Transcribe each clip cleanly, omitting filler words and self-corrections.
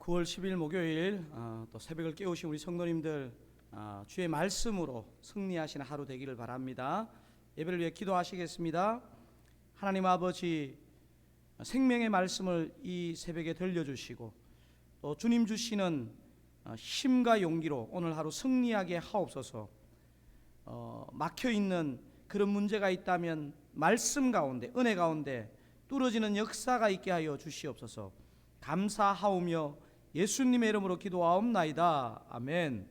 9월 10일 목요일 또 새벽을 깨우신 우리 성도님들 주의 말씀으로 승리하시는 하루 되기를 바랍니다. 예배를 위해 기도하시겠습니다. 하나님 아버지, 생명의 말씀을 이 새벽에 들려주시고 또 주님 주시는 힘과 용기로 오늘 하루 승리하게 하옵소서. 막혀있는 그런 문제가 있다면 말씀 가운데, 은혜 가운데 뚫어지는 역사가 있게 하여 주시옵소서. 감사하오며 예수님의 이름으로 기도하옵나이다. 아멘.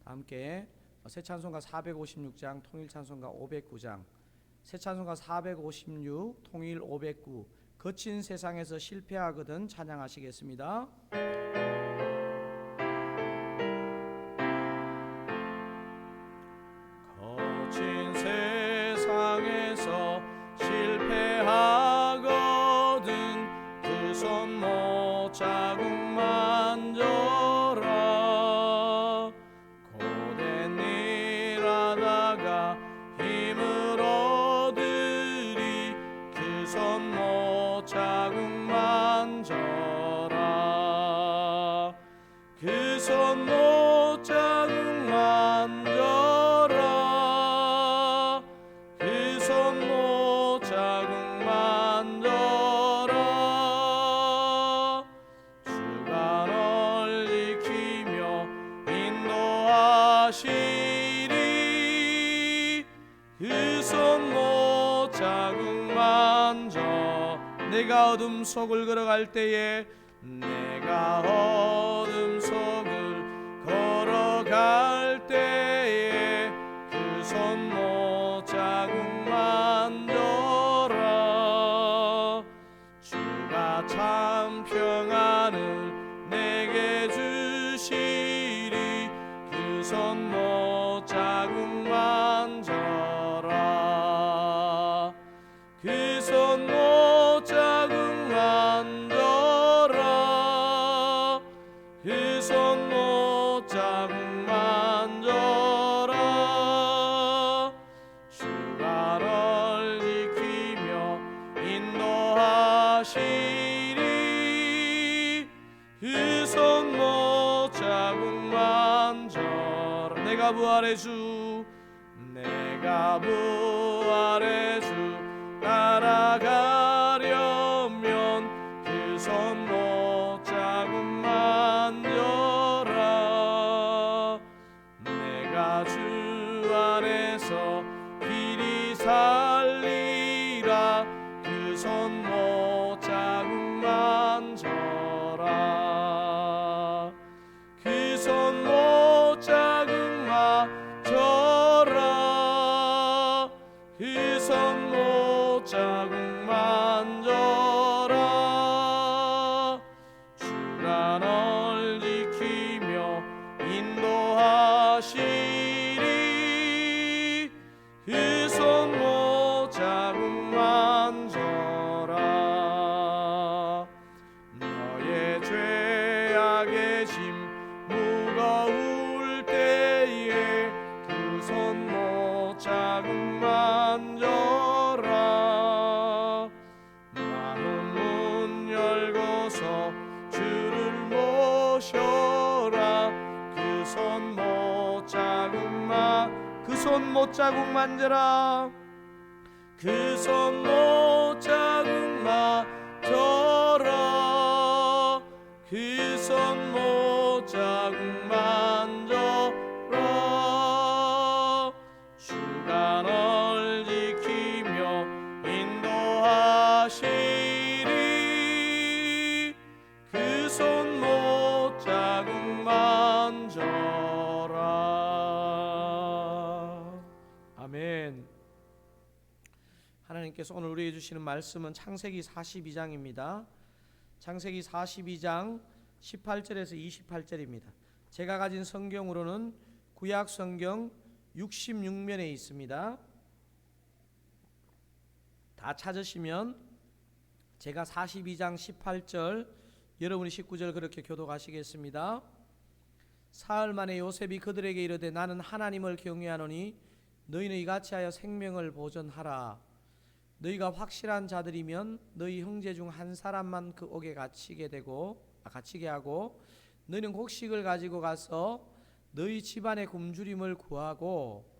함께 새 찬송가 456장, 통일 찬송가 509장, 새 찬송가 456, 통일 509, 거친 세상에서 실패하거든 찬양하시겠습니다. 거친 세상에서 실패하거든 그 손 못 자국 만져라. 고된 일 하다가 힘을 얻으리 그 손 못 자국 만져라. 그 손 못 자국 만져라. 그 손 못 자국 만져라. 주가 널 지키며 인도하시리. 그 손 못 자국 만져. 내가 어둠 속을 걸어갈 때에, 내가 어둠 속을 걸어갈 때에 그 손 못 자국 만져라. 주가 참 평안을 내게 주시리. 그 손 못 자국 만져라. 그 손 못 자국 만져라. 그 손 못 자국 만져라. 주가 널 지키며 인도하시리. 그 손 못 자국 만져라. 내가 부활의 주, 내가 부활의 주 따라가려면 그 손 못 자국 만져라. 내가 주 안에서 길이 살리라. 그 손 못 자국 만져라. 그 손 못 자국 만져라. 그 손 못 자국 만져라. 주가 널 지키며 인도하시리. 그 손 못 자국 만져라. 너의 죄악의 짐 무거울 때에 그 손 못 자국 만져라. 마음 문 열고서 주를 모셔라. 그 손 못 자국 그 손 못 자국 만져라. 그 손 못 자국 만져라. 그 손 못 자국 만져라. 주가 널 지키며 인도하시리. 그 손 못 자국 만져라. 아멘. 하나님께서 오늘 우리에게 주시는 말씀은 창세기 42장입니다. 창세기 42장 18절에서 28절입니다. 제가 가진 성경으로는 구약 성경 66면에 있습니다. 다 찾으시면 제가 42장 18절, 여러분이 19절 그렇게 교독하시겠습니다. 사흘 만에 요셉이 그들에게 이르되 나는 하나님을 경외하노니 너희는 이같이 하여 생명을 보존하라. 너희가 확실한 자들이면 너희 형제 중 한 사람만 그 옥에 갇히게 하고 너희는 곡식을 가지고 가서 너희 집안의 굶주림을 구하고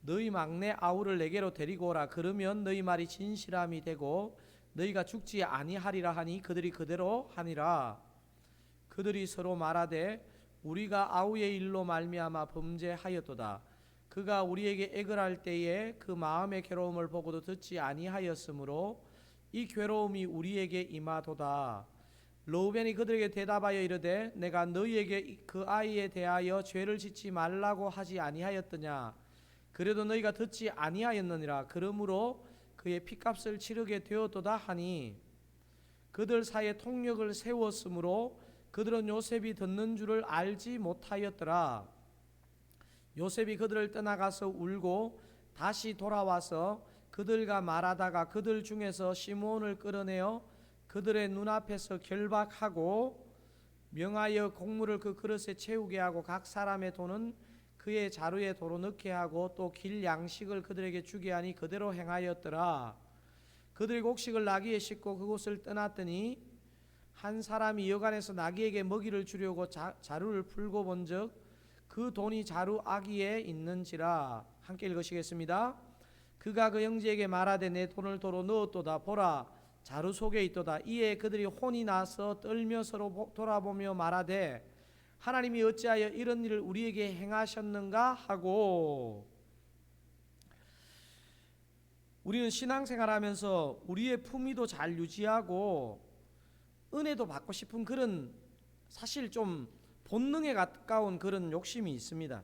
너희 막내 아우를 내게로 데리고 오라. 그러면 너희 말이 진실함이 되고 너희가 죽지 아니하리라 하니 그들이 그대로 하니라. 그들이 서로 말하되 우리가 아우의 일로 말미암아 범죄하였도다. 그가 우리에게 애걸할 때에 그 마음의 괴로움을 보고도 듣지 아니하였으므로 이 괴로움이 우리에게 임하도다. 르우벤이 그들에게 대답하여 이르되 내가 너희에게 그 아이에 대하여 죄를 짓지 말라고 하지 아니하였더냐. 그래도 너희가 듣지 아니하였느니라. 그러므로 그의 핏값을 치르게 되었도다 하니 그들 사이에 통력을 세웠으므로 그들은 요셉이 듣는 줄을 알지 못하였더라. 요셉이 그들을 떠나가서 울고 다시 돌아와서 그들과 말하다가 그들 중에서 시므온을 끌어내어 그들의 눈앞에서 결박하고 명하여 곡물을 그 그릇에 채우게 하고 각 사람의 돈은 그의 자루에 도로 넣게 하고 또 길 양식을 그들에게 주게 하니 그대로 행하였더라. 그들이 곡식을 나귀에 싣고 그곳을 떠났더니 한 사람이 여간에서 나귀에게 먹이를 주려고 자루를 풀고 본즉 그 돈이 자루 아귀에 있는지라. 함께 읽으시겠습니다. 그가 그 형제에게 말하되 내 돈을 도로 넣었도다. 보라 자루 속에 있도다. 이에 그들이 혼이 나서 떨며 서로 돌아보며 말하되 하나님이 어찌하여 이런 일을 우리에게 행하셨는가 하고. 우리는 신앙생활하면서 우리의 품위도 잘 유지하고 은혜도 받고 싶은 그런 사실 좀 본능에 가까운 그런 욕심이 있습니다.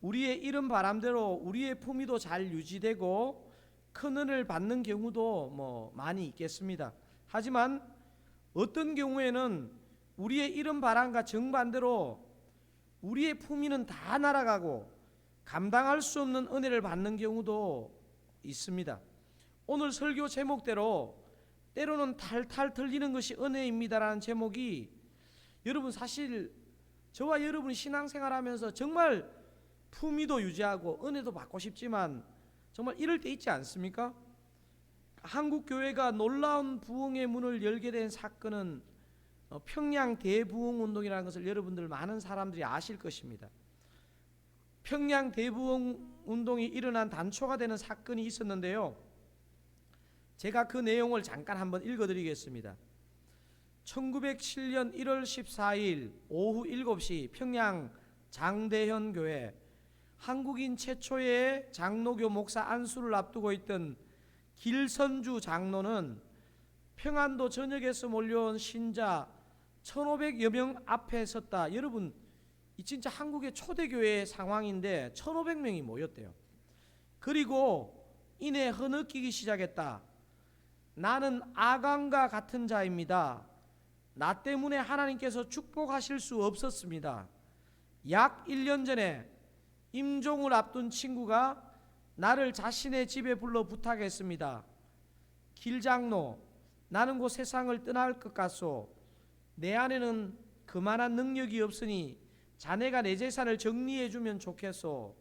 우리의 이런 바람대로 우리의 품위도 잘 유지되고 큰 은혜를 받는 경우도 많이 있겠습니다. 하지만 어떤 경우에는 우리의 이런 바람과 정반대로 우리의 품위는 다 날아가고 감당할 수 없는 은혜를 받는 경우도 있습니다. 오늘 설교 제목대로 때로는 탈탈 털리는 것이 은혜입니다라는 제목이 여러분 사실 저와 여러분이 신앙생활하면서 정말 품위도 유지하고 은혜도 받고 싶지만 정말 이럴 때 있지 않습니까? 한국 교회가 놀라운 부흥의 문을 열게 된 사건은 평양 대부흥 운동이라는 것을 여러분들 많은 사람들이 아실 것입니다. 평양 대부흥 운동이 일어난 단초가 되는 사건이 있었는데요. 제가 그 내용을 잠깐 한번 읽어드리겠습니다. 1907년 1월 14일 오후 7시 평양 장대현 교회 한국인 최초의 장로교 목사 안수를 앞두고 있던 길선주 장로는 평안도 전역에서 몰려온 신자 1500여 명 앞에 섰다. 여러분 이 진짜 한국의 초대교회의 상황인데 1500명이 모였대요. 그리고 이내 흐느끼기 시작했다. 나는 아간과 같은 자입니다. 나 때문에 하나님께서 축복하실 수 없었습니다. 약 1년 전에 임종을 앞둔 친구가 나를 자신의 집에 불러 부탁했습니다. 길장로, 나는 곧 세상을 떠날 것 같소. 내 안에는 그만한 능력이 없으니 자네가 내 재산을 정리해 주면 좋겠소.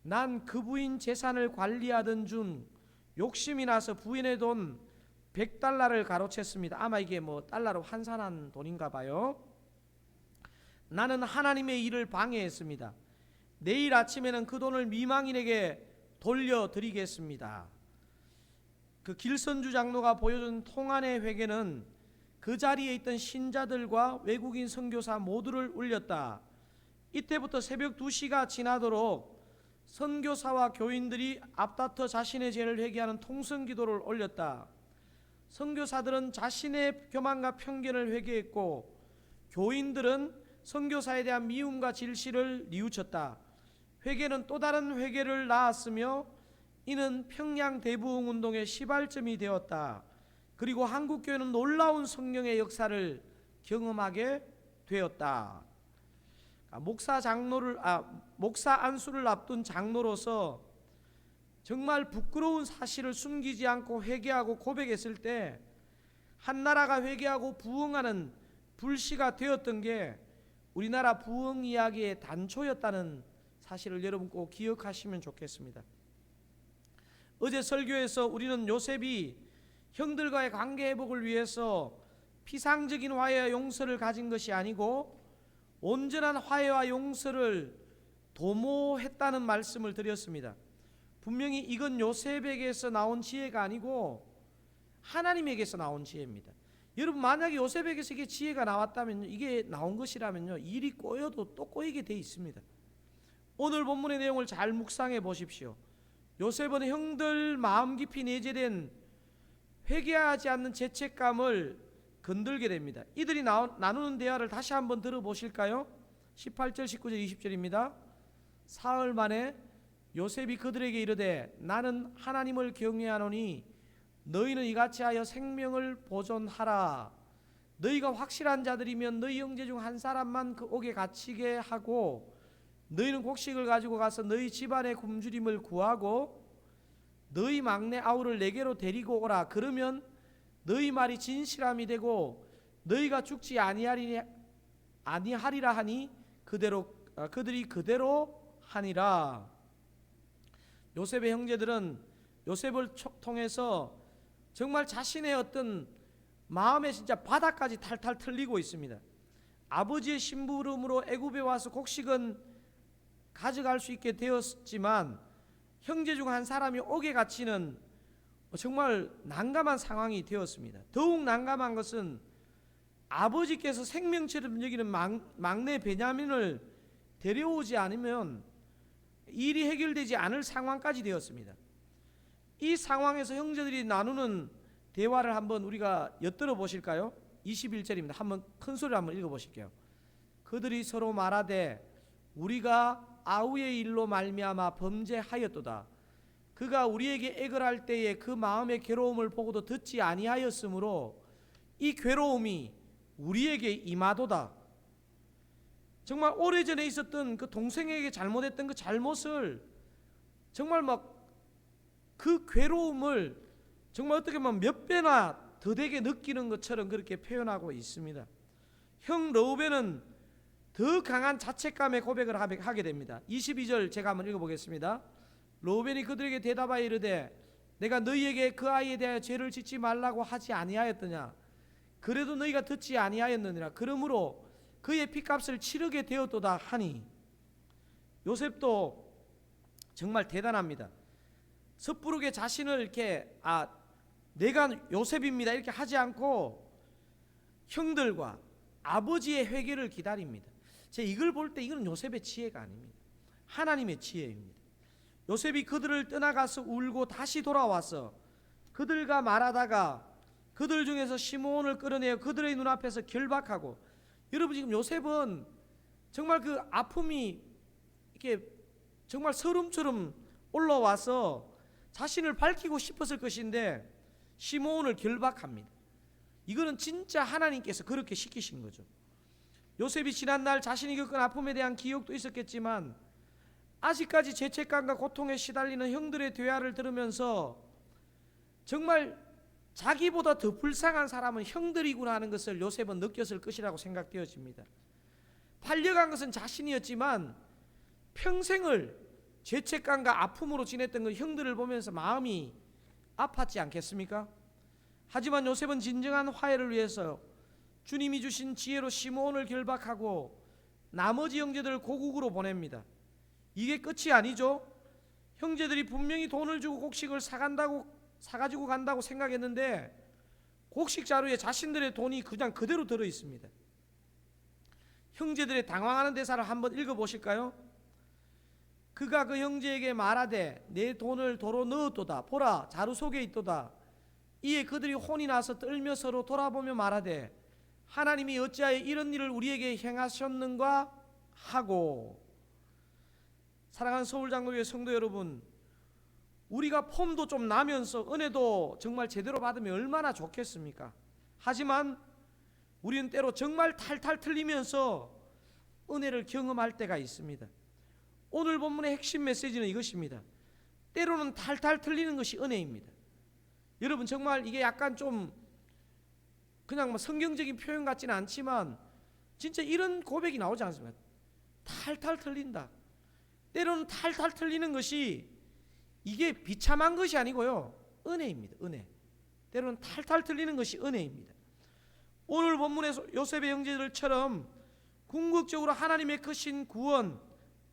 난 그 부인 재산을 관리하던 중 욕심이 나서 부인의 돈 $100를 가로챘습니다. 아마 이게 달러로 환산한 돈인가 봐요. 나는 하나님의 일을 방해했습니다. 내일 아침에는 그 돈을 미망인에게 돌려드리겠습니다. 그 길선주 장로가 보여준 통안의 회개는 그 자리에 있던 신자들과 외국인 선교사 모두를 울렸다. 이때부터 새벽 2시가 지나도록 선교사와 교인들이 앞다퉈 자신의 죄를 회개하는 통성기도를 올렸다. 선교사들은 자신의 교만과 편견을 회개했고 교인들은 선교사에 대한 미움과 질시를 뉘우쳤다. 회개는 또 다른 회개를 낳았으며 이는 평양 대부흥 운동의 시발점이 되었다. 그리고 한국교회는 놀라운 성령의 역사를 경험하게 되었다. 목사 안수를 앞둔 장로로서 정말 부끄러운 사실을 숨기지 않고 회개하고 고백했을 때 한 나라가 회개하고 부흥하는 불씨가 되었던 게 우리나라 부흥 이야기의 단초였다는 사실을 여러분 꼭 기억하시면 좋겠습니다. 어제 설교에서 우리는 요셉이 형들과의 관계 회복을 위해서 피상적인 화해와 용서를 가진 것이 아니고 온전한 화해와 용서를 도모했다는 말씀을 드렸습니다. 분명히 이건 요셉에게서 나온 지혜가 아니고 하나님에게서 나온 지혜입니다. 여러분, 만약에 요셉에게서 이게 지혜가 나왔다면, 이게 나온 것이라면요, 일이 꼬여도 또 꼬이게 돼 있습니다. 오늘 본문의 내용을 잘 묵상해 보십시오. 요셉은 형들 마음 깊이 내재된 회개하지 않는 죄책감을 건들게 됩니다. 이들이 나누는 대화를 다시 한번 들어보실까요? 18절, 19절, 20절입니다. 사흘 만에 요셉이 그들에게 이르되 나는 하나님을 경외하노니 너희는 이같이 하여 생명을 보존하라. 너희가 확실한 자들이면 너희 형제 중 한 사람만 그 옥에 갇히게 하고 너희는 곡식을 가지고 가서 너희 집안의 굶주림을 구하고 너희 막내 아우를 내게로 데리고 오라. 그러면 너희 말이 진실함이 되고 너희가 죽지 아니하리라 하니 그들이 그대로 하니라. 요셉의 형제들은 요셉을 통해서 정말 자신의 어떤 마음의 진짜 바닥까지 탈탈 털리고 있습니다. 아버지의 심부름으로 애굽에 와서 곡식은 가져갈 수 있게 되었지만 형제 중 한 사람이 옥에 갇히는 정말 난감한 상황이 되었습니다. 더욱 난감한 것은 아버지께서 생명처럼 여기는 막내 베냐민을 데려오지 않으면 일이 해결되지 않을 상황까지 되었습니다. 이 상황에서 형제들이 나누는 대화를 한번 우리가 엿들어 보실까요? 21절입니다. 한번 큰 소리로 한번 읽어 보실게요. 그들이 서로 말하되 우리가 아우의 일로 말미암아 범죄하였도다. 그가 우리에게 애걸할 때에 그 마음의 괴로움을 보고도 듣지 아니하였으므로 이 괴로움이 우리에게 임하도다. 정말 오래전에 있었던 그 동생에게 잘못했던 그 잘못을 정말 막 그 괴로움을 정말 어떻게 보면 몇 배나 더되게 느끼는 것처럼 그렇게 표현하고 있습니다. 형 르우벤은 더 강한 자책감의 고백을 하게 됩니다. 22절 제가 한번 읽어보겠습니다. 르우벤이 그들에게 대답하여 이르되 내가 너희에게 그 아이에 대하여 죄를 짓지 말라고 하지 아니하였더냐. 그래도 너희가 듣지 아니하였느니라. 그러므로 그의 핏값을 치르게 되었도다 하니. 요셉도 정말 대단합니다. 섣부르게 자신을 이렇게 내가 요셉입니다 이렇게 하지 않고 형들과 아버지의 회개를 기다립니다. 제가 이걸 볼 때 이건 요셉의 지혜가 아닙니다. 하나님의 지혜입니다. 요셉이 그들을 떠나가서 울고 다시 돌아와서 그들과 말하다가 그들 중에서 시므온을 끌어내어 그들의 눈앞에서 결박하고, 여러분 지금 요셉은 정말 그 아픔이 이렇게 정말 서름처럼 올라와서 자신을 밝히고 싶었을 것인데 시므온을 결박합니다. 이거는 진짜 하나님께서 그렇게 시키신 거죠. 요셉이 지난날 자신이 겪은 아픔에 대한 기억도 있었겠지만 아직까지 죄책감과 고통에 시달리는 형들의 대화를 들으면서 정말 자기보다 더 불쌍한 사람은 형들이구나 하는 것을 요셉은 느꼈을 것이라고 생각되어집니다. 팔려간 것은 자신이었지만 평생을 죄책감과 아픔으로 지냈던 그 형들을 보면서 마음이 아팠지 않겠습니까? 하지만 요셉은 진정한 화해를 위해서 주님이 주신 지혜로 시므온을 결박하고 나머지 형제들을 고국으로 보냅니다. 이게 끝이 아니죠. 형제들이 분명히 돈을 주고 곡식을 사가지고 간다고 생각했는데 곡식 자루에 자신들의 돈이 그냥 그대로 들어 있습니다. 형제들의 당황하는 대사를 한번 읽어보실까요? 그가 그 형제에게 말하되 내 돈을 도로 넣었도다. 보라, 자루 속에 있도다. 이에 그들이 혼이 나서 떨며 서로 돌아보며 말하되 하나님이 어찌하여 이런 일을 우리에게 행하셨는가 하고. 사랑하는 서울장로교회 성도 여러분, 우리가 폼도 좀 나면서 은혜도 정말 제대로 받으면 얼마나 좋겠습니까? 하지만 우리는 때로 정말 탈탈 틀리면서 은혜를 경험할 때가 있습니다. 오늘 본문의 핵심 메시지는 이것입니다. 때로는 탈탈 틀리는 것이 은혜입니다. 여러분 정말 이게 약간 좀 그냥 뭐 성경적인 표현 같지는 않지만 진짜 이런 고백이 나오지 않습니까? 탈탈 틀린다. 때로는 탈탈 틀리는 것이 이게 비참한 것이 아니고요, 은혜입니다. 은혜. 때로는 탈탈 틀리는 것이 은혜입니다. 오늘 본문에서 요셉의 형제들처럼 궁극적으로 하나님의 크신 구원,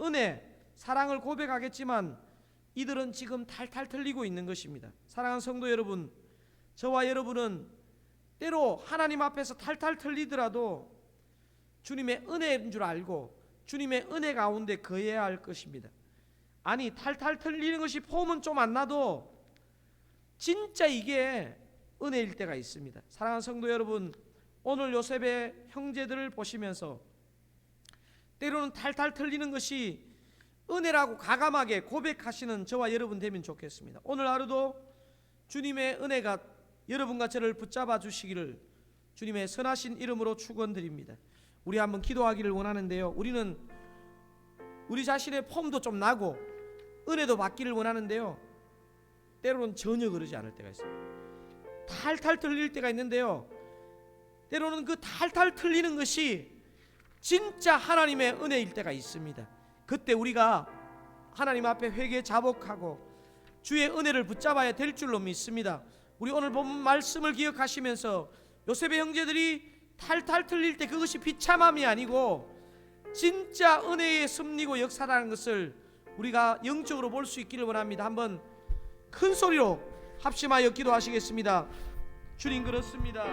은혜, 사랑을 고백하겠지만 이들은 지금 탈탈 틀리고 있는 것입니다. 사랑하는 성도 여러분, 저와 여러분은 때로 하나님 앞에서 탈탈 틀리더라도 주님의 은혜인 줄 알고 주님의 은혜 가운데 거해야 할 것입니다. 아니, 탈탈 틀리는 것이 폼은 좀 안 나도 진짜 이게 은혜일 때가 있습니다. 사랑하는 성도 여러분, 오늘 요셉의 형제들을 보시면서 때로는 탈탈 틀리는 것이 은혜라고 과감하게 고백하시는 저와 여러분 되면 좋겠습니다. 오늘 하루도 주님의 은혜가 여러분과 저를 붙잡아 주시기를 주님의 선하신 이름으로 축원드립니다. 우리 한번 기도하기를 원하는데요, 우리는 우리 자신의 폼도 좀 나고 은혜도 받기를 원하는데요, 때로는 전혀 그러지 않을 때가 있습니다. 탈탈 틀릴 때가 있는데요, 때로는 그 탈탈 틀리는 것이 진짜 하나님의 은혜일 때가 있습니다. 그때 우리가 하나님 앞에 회개 자복하고 주의 은혜를 붙잡아야 될 줄로 믿습니다. 우리 오늘 본 말씀을 기억하시면서 요셉의 형제들이 탈탈 틀릴 때 그것이 비참함이 아니고 진짜 은혜의 섭리고 역사라는 것을 우리가 영적으로 볼 수 있기를 원합니다. 한번 큰 소리로 합심하여 기도하시겠습니다. 주님, 그렇습니다.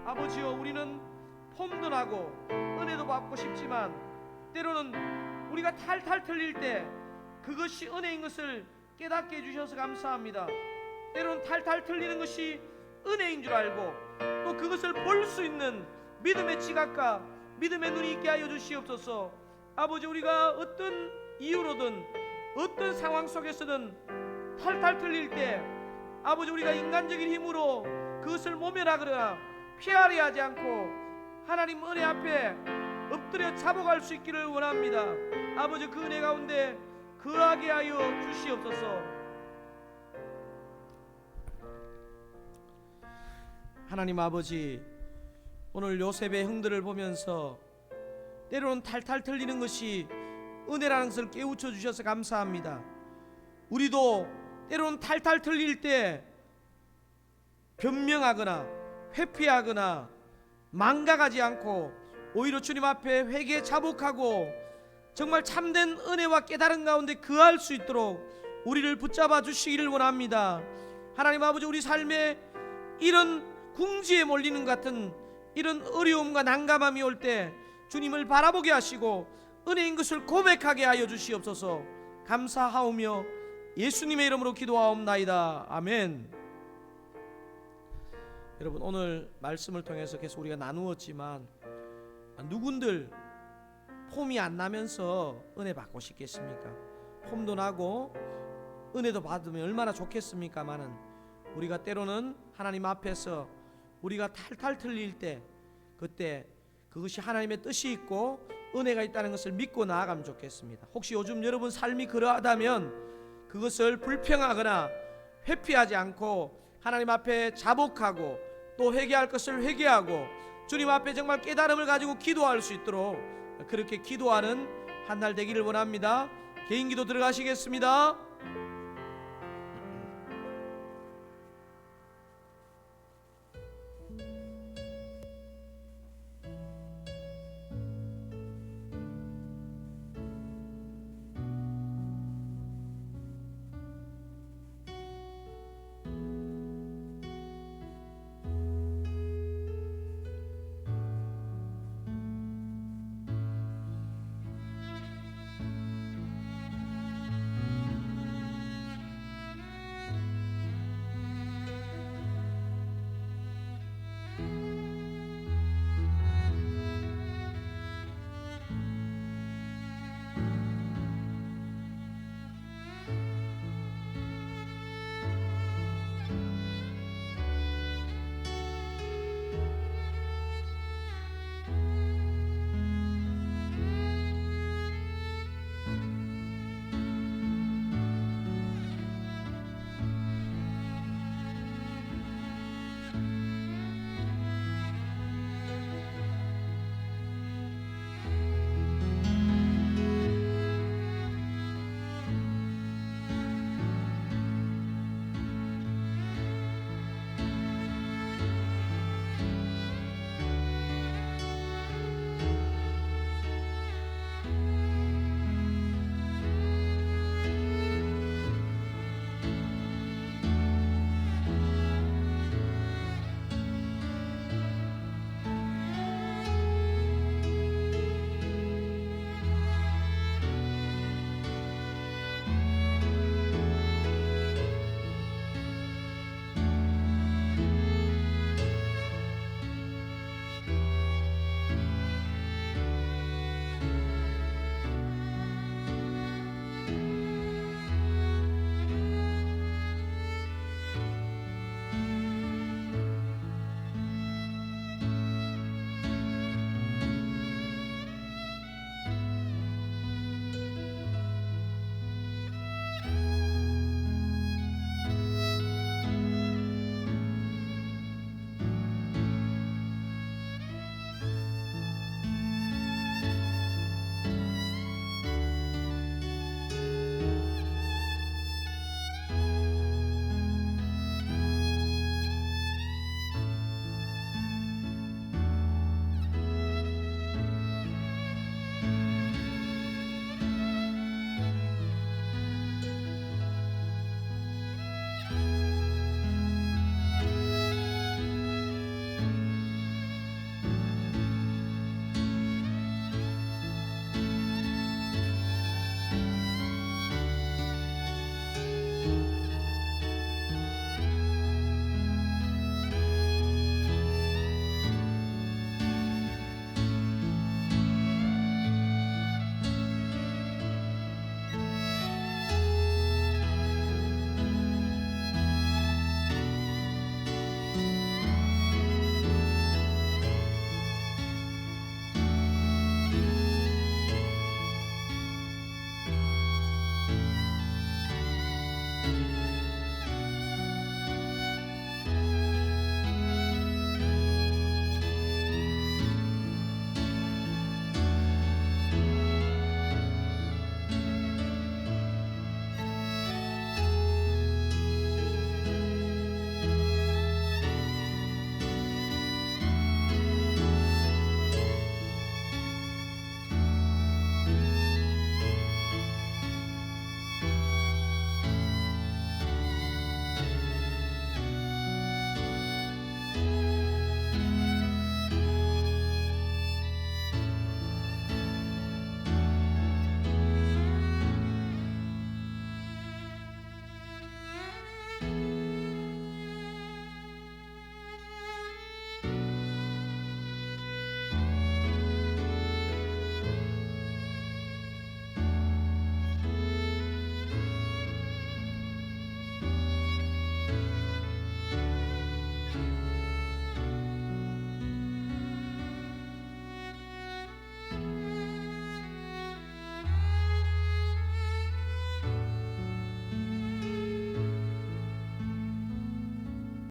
아버지여, 우리는 폼도 나고 은혜도 받고 싶지만 때로는 우리가 탈탈 틀릴 때 그것이 은혜인 것을 깨닫게 해주셔서 감사합니다. 때로는 탈탈 틀리는 것이 은혜인 줄 알고 또 그것을 볼 수 있는 믿음의 지각과 믿음의 눈이 있게 하여 주시옵소서. 아버지, 우리가 어떤 이유로든 어떤 상황 속에서든 탈탈 틀릴 때 아버지, 우리가 인간적인 힘으로 그것을 모면하거나 피하려 하지 않고 하나님 은혜 앞에 엎드려 자복할 수 있기를 원합니다. 아버지, 그 은혜 가운데 거하게 하여 주시옵소서. 하나님 아버지, 오늘 요셉의 형들을 보면서 때로는 탈탈 틀리는 것이 은혜라는 것을 깨우쳐 주셔서 감사합니다. 우리도 때로는 탈탈 틀릴 때 변명하거나 회피하거나 망각하지 않고 오히려 주님 앞에 회개 자복하고 정말 참된 은혜와 깨달음 가운데 거할 수 있도록 우리를 붙잡아 주시기를 원합니다. 하나님 아버지, 우리 삶에 이런 궁지에 몰리는 같은 이런 어려움과 난감함이 올 때 주님을 바라보게 하시고 은혜인 것을 고백하게 하여 주시옵소서. 감사하오며 예수님의 이름으로 기도하옵나이다. 아멘. 여러분, 오늘 말씀을 통해서 계속 우리가 나누었지만 누군들 폼이 안 나면서 은혜 받고 싶겠습니까? 폼도 나고 은혜도 받으면 얼마나 좋겠습니까마는 우리가 때로는 하나님 앞에서 우리가 탈탈 틀릴 때 그때 그것이 하나님의 뜻이 있고 은혜가 있다는 것을 믿고 나아가면 좋겠습니다. 혹시 요즘 여러분 삶이 그러하다면 그것을 불평하거나 회피하지 않고 하나님 앞에 자복하고 또 회개할 것을 회개하고 주님 앞에 정말 깨달음을 가지고 기도할 수 있도록 그렇게 기도하는 한 날 되기를 원합니다. 개인 기도 들어가시겠습니다.